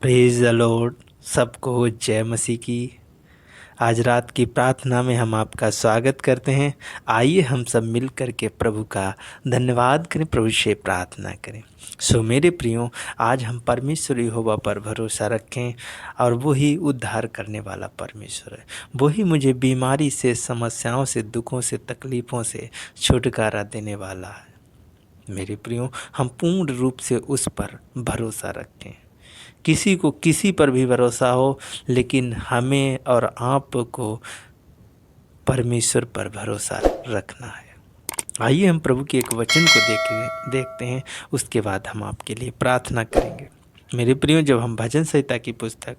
Praise the Lord. सबको जय मसीह की। आज रात की प्रार्थना में हम आपका स्वागत करते हैं। आइए हम सब मिल कर के प्रभु का धन्यवाद करें, प्रभु से प्रार्थना करें। मेरे प्रियो, आज हम परमेश्वर यहोवा पर भरोसा रखें और वही उद्धार करने वाला परमेश्वर है। वही मुझे बीमारी से, समस्याओं से, दुखों से, तकलीफ़ों से छुटकारा देने वाला है। मेरे प्रियो, हम पूर्ण रूप से उस पर भरोसा रखें। किसी को किसी पर भी भरोसा हो, लेकिन हमें और आपको परमेश्वर पर भरोसा रखना है। आइए हम प्रभु के एक वचन को देखते हैं, उसके बाद हम आपके लिए प्रार्थना करेंगे। मेरे प्रियो, जब हम भजन संहिता की पुस्तक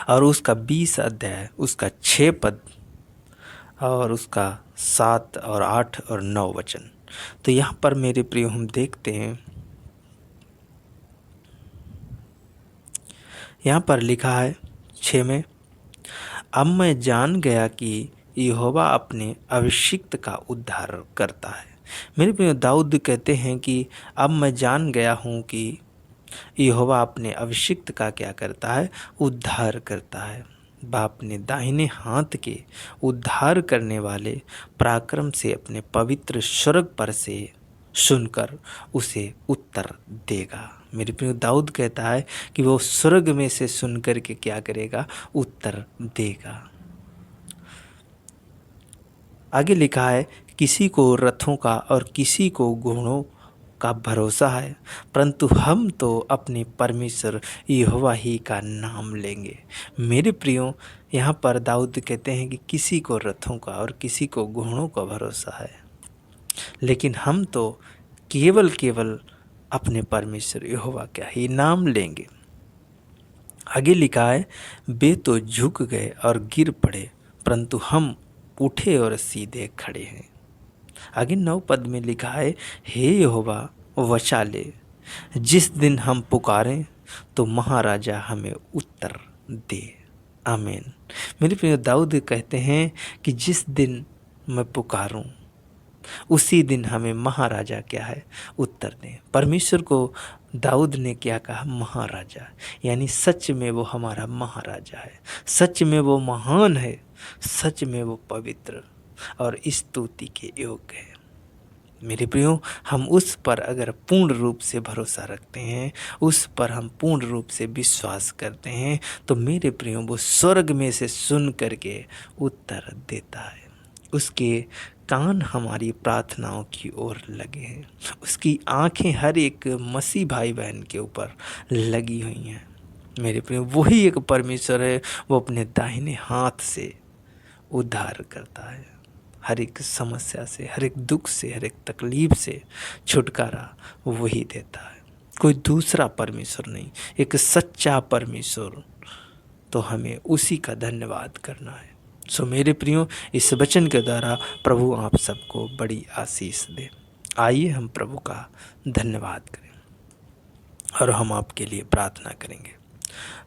और उसका 20 अध्याय, उसका 6 पद और उसका 7 और 8 और 9 वचन, तो यहाँ पर मेरे प्रियो हम देखते हैं, यहाँ पर लिखा है 6 में, अब मैं जान गया कि यहोवा अपने अभिषिक्त का उद्धार करता है। मेरे प्रिय, दाऊद कहते हैं कि अब मैं जान गया हूँ कि यहोवा अपने अभिषिक्त का क्या करता है, उद्धार करता है। वह अपने दाहिने हाथ के उद्धार करने वाले पराक्रम से अपने पवित्र स्वर्ग पर से सुनकर उसे उत्तर देगा। मेरे प्रिय, दाऊद कहता है कि वो स्वर्ग में से सुनकर के क्या करेगा, उत्तर देगा। आगे लिखा है, किसी को रथों का और किसी को घोड़ों का भरोसा है, परंतु हम तो अपने परमेश्वर यहोवा ही का नाम लेंगे। मेरे प्रियो, यहाँ पर दाऊद कहते हैं कि किसी को रथों का और किसी को घोड़ों का भरोसा है, लेकिन हम तो केवल अपने परमेश्वर यहोवा का ही नाम लेंगे। आगे लिखा है, वे तो झुक गए और गिर पड़े, परंतु हम उठे और सीधे खड़े हैं। आगे 9 पद में लिखा है, हे यहोवा बचा ले, जिस दिन हम पुकारें तो महाराजा हमें उत्तर दे। आमीन। मेरे प्रिय, दाऊद कहते हैं कि जिस दिन मैं पुकारूं उसी दिन हमें महाराजा क्या है, उत्तर दें। परमेश्वर को दाऊद ने क्या कहा, महाराजा, यानी सच में वो हमारा महाराजा है, सच में वो महान है, सच में वो पवित्र और स्तुति के योग्य है। मेरे प्रियो, हम उस पर अगर पूर्ण रूप से भरोसा रखते हैं, उस पर हम पूर्ण रूप से विश्वास करते हैं, तो मेरे प्रियो वो स्वर्ग में से सुन करके उत्तर देता है। उसके कान हमारी प्रार्थनाओं की ओर लगे हैं, उसकी आंखें हर एक मसीह भाई बहन के ऊपर लगी हुई हैं। मेरे प्रियो, वही एक परमेश्वर है, वो अपने दाहिने हाथ से उद्धार करता है। हर एक समस्या से, हर एक दुख से, हर एक तकलीफ से छुटकारा वही देता है, कोई दूसरा परमेश्वर नहीं। एक सच्चा परमेश्वर, तो हमें उसी का धन्यवाद करना है। मेरे प्रियो, इस वचन के द्वारा प्रभु आप सबको बड़ी आशीष दे। आइए हम प्रभु का धन्यवाद करें और हम आपके लिए प्रार्थना करेंगे।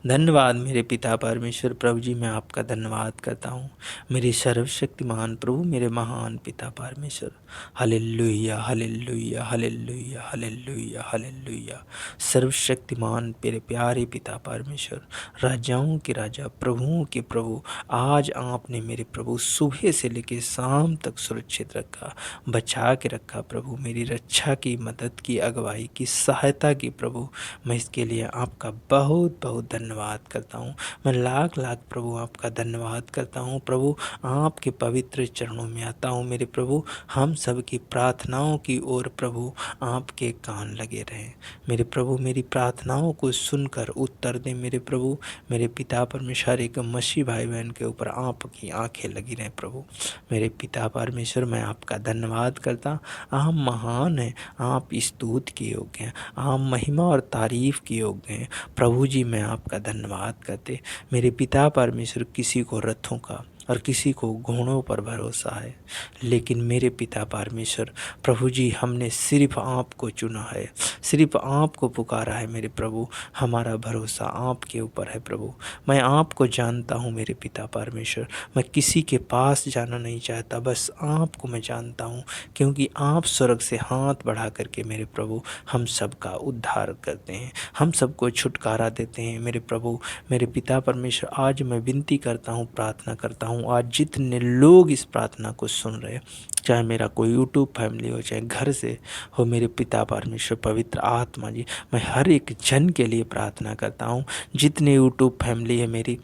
धन्यवाद मेरे पिता परमेश्वर, प्रभु जी, मैं आपका धन्यवाद करता हूँ। मेरे सर्वशक्तिमान प्रभु, मेरे महान पिता परमेश्वर, hallelujah hallelujah hallelujah hallelujah hallelujah. सर्वशक्तिमान मेरे प्यारे पिता परमेश्वर, राजाओं के राजा, प्रभुओं के प्रभु, आज आपने मेरे प्रभु सुबह से लेकर शाम तक सुरक्षित रखा, बचा के रखा प्रभु। मेरी रक्षा की, मदद की, अगुवाई की, सहायता की प्रभु। मैं इसके लिए आपका बहुत बहुत धन्यवाद करता हूँ। मैं लाख लाख प्रभु आपका धन्यवाद करता हूँ प्रभु। आपके पवित्र चरणों में आता हूँ मेरे प्रभु। हम सब की प्रार्थनाओं की ओर प्रभु आपके कान लगे रहें मेरे प्रभु। मेरी प्रार्थनाओं को सुनकर उत्तर दें मेरे प्रभु। मेरे पिता परमेश्वर, एक मसीह भाई बहन के ऊपर आपकी आंखें लगी रहें प्रभु। मेरे पिता परमेश्वर, मैं आपका धन्यवाद करता। आप महान हैं, आप स्तुति के योग्य हैं, आप महिमा और तारीफ के योग्य हैं प्रभु जी। मैं आपका धन्यवाद करते। मेरे पिता परमेश्वर, किसी को रथों का और किसी को घोड़ों पर भरोसा है, लेकिन मेरे पिता परमेश्वर प्रभु जी, हमने सिर्फ आपको चुना है, सिर्फ आपको पुकारा है मेरे प्रभु। हमारा भरोसा आपके ऊपर है प्रभु। मैं आपको जानता हूँ मेरे पिता परमेश्वर, मैं किसी के पास जाना नहीं चाहता, बस आपको मैं जानता हूँ, क्योंकि आप स्वर्ग से हाथ बढ़ा करके मेरे प्रभु हम सबका उद्धार करते हैं, हम सबको छुटकारा देते हैं मेरे प्रभु। मेरे पिता परमेश्वर, आज मैं विनती करता हूँ, प्रार्थना करता हूँ, आज जितने लोग इस प्रार्थना को सुन रहे हैं, चाहे मेरा कोई यूट्यूब फैमिली हो, चाहे घर से हो, मेरे पिता परमेश्वर पवित्र आत्मा जी, मैं हर एक जन के लिए प्रार्थना करता हूँ। जितने यूट्यूब फैमिली है मेरी,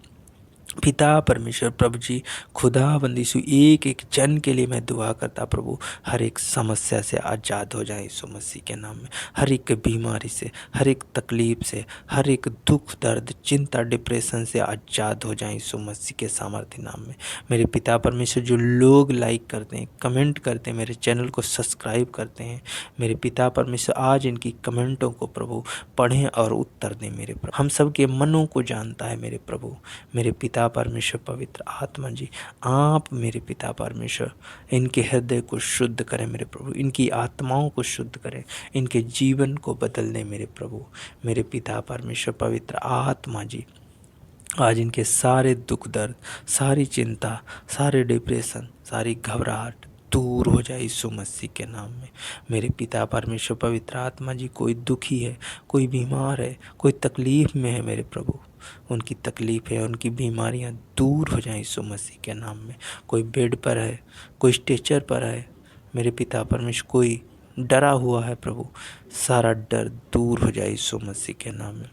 पिता परमेश्वर प्रभु जी, खुदावंद यीशु, एक एक जन के लिए मैं दुआ करता प्रभु, हर एक समस्या से आज़ाद हो जाए यीशु मसीह के नाम में, हर एक बीमारी से, हर एक तकलीफ से, हर एक दुख दर्द चिंता डिप्रेशन से आज़ाद हो जाए यीशु मसीह के सामर्थ्य नाम में। मेरे पिता परमेश्वर, जो लोग लाइक करते हैं, कमेंट करते हैं, मेरे चैनल को सब्सक्राइब करते हैं, मेरे पिता परमेश्वर आज इनकी कमेंटों को प्रभु पढ़ें और उत्तर दें मेरे प्रभु। हम सब के मनों को जानता है मेरे प्रभु। मेरे पिता परमेश्वर पवित्र आत्मा जी, आप मेरे पिता परमेश्वर इनके हृदय को शुद्ध करें मेरे प्रभु, इनकी आत्माओं को शुद्ध करें, इनके जीवन को बदल दें मेरे प्रभु। मेरे पिता परमेश्वर पवित्र आत्मा जी, आज इनके सारे दुख दर्द, सारी चिंता, सारे डिप्रेशन, सारी घबराहट दूर हो जाए यीशु मसीह के नाम में। मेरे पिता परमेश्वर पवित्र आत्मा जी, कोई दुखी है, कोई बीमार है, कोई तकलीफ़ में है मेरे प्रभु, उनकी तकलीफ़ है, उनकी बीमारियां दूर हो जाएं यीशु मसीह के नाम में। कोई बेड पर है, कोई स्ट्रेचर पर है मेरे पिता परमेश्वर, कोई डरा हुआ है प्रभु, सारा डर दूर हो जाए यीशु मसीह के नाम में।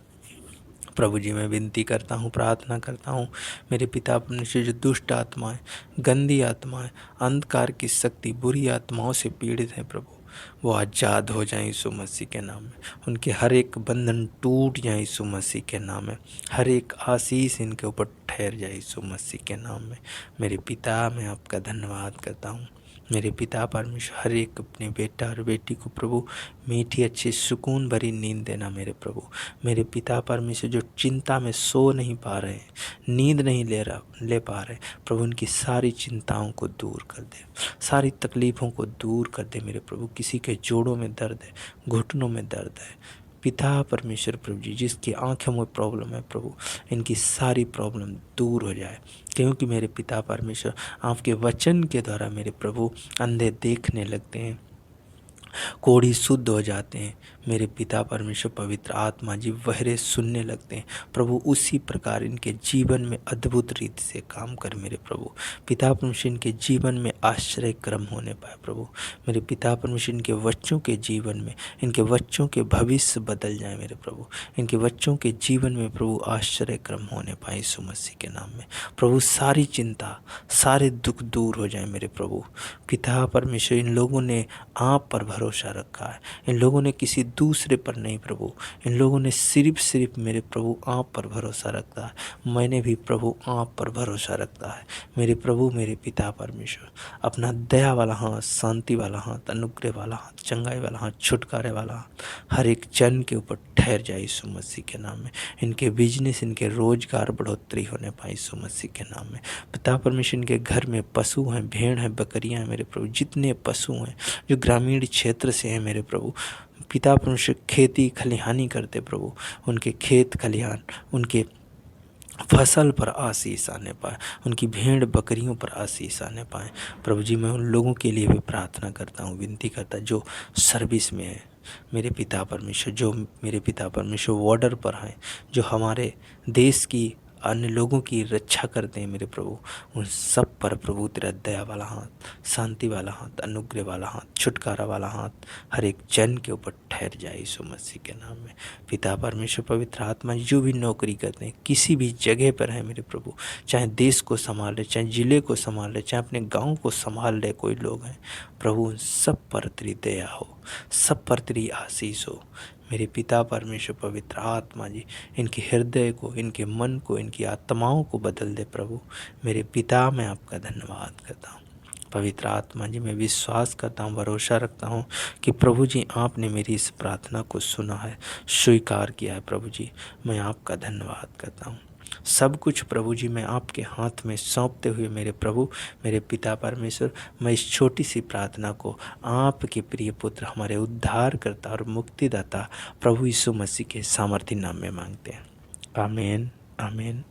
प्रभु जी, मैं विनती करता हूँ, प्रार्थना करता हूँ, मेरे पिता परमेश्वर, जो दुष्ट आत्माएं, गंदी आत्माएं, अंधकार की शक्ति, बुरी आत्माओं से पीड़ित हैं प्रभु, वो आज़ाद हो जाएं यीशु मसीह के नाम में। उनके हर एक बंधन टूट जाए यीशु मसीह के नाम में। हर एक आशीष इनके ऊपर ठहर जाए यीशु मसीह के नाम में। मेरे पिता, मैं आपका धन्यवाद करता हूँ। मेरे पिता परमेश्वर, हर एक अपने बेटा और बेटी को प्रभु मीठी अच्छी सुकून भरी नींद देना मेरे प्रभु। मेरे पिता परमेश्वर, जो चिंता में सो नहीं पा रहे हैं, नींद नहीं ले पा रहे, प्रभु उनकी सारी चिंताओं को दूर कर दे, सारी तकलीफ़ों को दूर कर दे मेरे प्रभु। किसी के जोड़ों में दर्द है, घुटनों में दर्द है, पिता परमेश्वर प्रभु जी, जिसकी आंखों में प्रॉब्लम है प्रभु, इनकी सारी प्रॉब्लम दूर हो जाए, क्योंकि मेरे पिता परमेश्वर, आपके वचन के द्वारा मेरे प्रभु अंधे देखने लगते हैं, कोढ़ी शुद्ध हो जाते हैं मेरे पिता परमेश्वर पवित्र आत्मा जी, बहरे सुनने लगते हैं प्रभु। उसी प्रकार इनके जीवन में अद्भुत रीति से काम कर मेरे प्रभु। पिता परमेश्वर, इनके जीवन में आश्चर्य क्रम होने पाए प्रभु। मेरे पिता परमेश्वर, इनके बच्चों के जीवन में, इनके बच्चों के भविष्य बदल जाए मेरे प्रभु। इनके बच्चों के जीवन में प्रभु आश्चर्य क्रम होने पाए यीशु मसीह के नाम में प्रभु। सारी चिंता, सारे दुख दूर हो जाए मेरे प्रभु। पिता परमेश्वर, इन लोगों ने आप पर भरोसा रखा है, इन लोगों ने किसी दूसरे पर नहीं प्रभु, इन लोगों ने सिर्फ मेरे प्रभु आप पर भरोसा रखा है। मैंने भी प्रभु आप पर भरोसा रखा है मेरे प्रभु। मेरे पिता परमेश्वर, अपना दया वाला हाथ, शांति वाला हाथ, अनुग्रह वाला हाथ, चंगाई वाला हाथ, छुटकारे वाला हाथ हर एक जन के ऊपर ठहर जाए यीशु मसीह के नाम में। इनके बिजनेस, इनके रोजगार बढ़ोतरी होने पाए यीशु मसीह के नाम में। पिता परमेश्वर, इनके घर में पशु हैं, भेड़ हैं, बकरियां हैं मेरे प्रभु, जितने पशु हैं जो ग्रामीण क्षेत्र से हैं मेरे प्रभु। पिता परमेश्वर, खेती खलिहानी करते प्रभु, उनके खेत खलिहान, उनके फसल पर आशीष आने पाए, उनकी भेड़ बकरियों पर आशीष आने पाए प्रभु जी। मैं उन लोगों के लिए भी प्रार्थना करता हूँ, विनती करता, जो सर्विस में है मेरे पिता परमेश्वर, जो मेरे पिता परमेश्वर बॉर्डर पर हैं, जो हमारे देश की, अन्य लोगों की रक्षा करते हैं मेरे प्रभु। उन सब पर प्रभु तेरा दया वाला हाथ, शांति वाला हाथ, अनुग्रह वाला हाथ, छुटकारा वाला हाथ हर एक जन के ऊपर ठहर जाए यीशु मसीह के नाम में। पिता परमेश्वर पवित्र आत्मा, जो भी नौकरी करते हैं, किसी भी जगह पर है मेरे प्रभु, चाहे देश को संभाल रहे, चाहे ज़िले को संभाल रहे, चाहे अपने गाँव को संभाल रहे कोई लोग हैं प्रभु, उन सब पर तेरी दया हो, सब पर तेरी आशीष हो मेरे पिता परमेश्वर पवित्र आत्मा जी। इनके हृदय को, इनके मन को, इनकी आत्माओं को बदल दे प्रभु। मेरे पिता, मैं आपका धन्यवाद करता हूँ पवित्र आत्मा जी। मैं विश्वास करता हूँ, भरोसा रखता हूँ कि प्रभु जी आपने मेरी इस प्रार्थना को सुना है, स्वीकार किया है प्रभु जी। मैं आपका धन्यवाद करता हूँ सब कुछ प्रभु जी मैं आपके हाथ में सौंपते हुए मेरे प्रभु, मेरे पिता परमेश्वर, मैं इस छोटी सी प्रार्थना को आपके प्रिय पुत्र, हमारे उद्धारकर्ता और मुक्तिदाता प्रभु यीशु मसीह के सामर्थी नाम में मांगते हैं। आमीन, आमीन,